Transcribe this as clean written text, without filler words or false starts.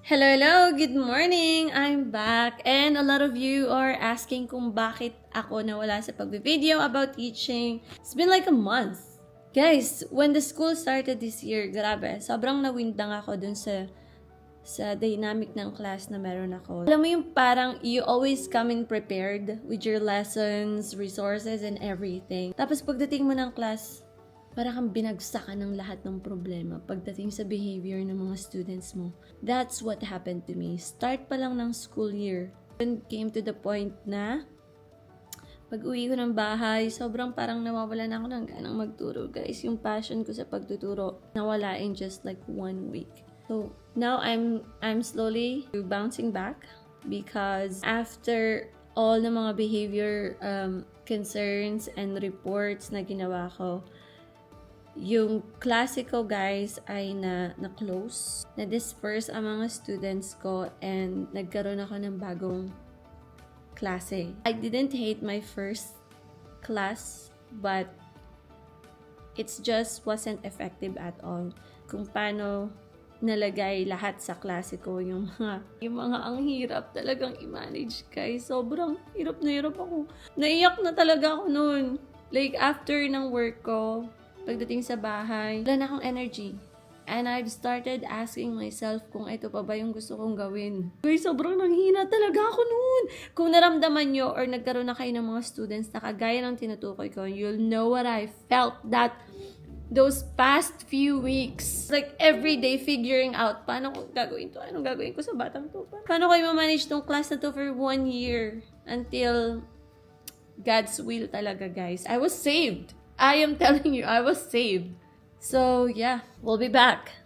Hello, good morning! I'm back and a lot of you are asking kung bakit ako nawala sa pagbe-video about teaching. It's been like a month. Guys, when the school started this year, grabe, sobrang nawindang ako dun sa dynamic ng class na meron ako. Alam mo yung parang you always come in prepared with your lessons, resources, and everything. Tapos pagdating mo ng class, para kang binagsakan ng lahat ng problema pagdating sa behavior ng mga students mo. That's what happened to me. Start pa lang ng school year. It came to the point na pag uwi ko ng bahay, sobrang parang nawawalan ako ng ganang magturo. Guys, yung passion ko sa pagtuturo nawala in just like 1 week. So, now I'm slowly bouncing back because after all ng mga behavior concerns and reports na ginawa ko, yung klase ko guys ay na-close, na-disperse ang mga students ko and nagkaroon ako ng bagong klase. I didn't hate my first class but it's just wasn't effective at all. Kung paano nalagay lahat sa klase ko yung mga ang hirap talagang i-manage guys. Sobrang hirap na hirap ako. Naiyak na talaga ako noon. Like after ng work ko, pagdating sa bahay, wala na akong energy. And I've started asking myself kung ito pa ba yung gusto kong gawin. Guys, sobrang nanghina talaga ako noon. Kung naramdaman nyo or nagkaroon na kayo ng mga students na kagaya ng tinutukoy ko, you'll know what I felt that those past few weeks. Like every day figuring out, paano ko gagawin to? Anong gagawin ko sa batang to? Paano ko i-manage tong class na to for 1 year until God's will talaga, guys. I was saved. I am telling you, I was saved. So, yeah, we'll be back.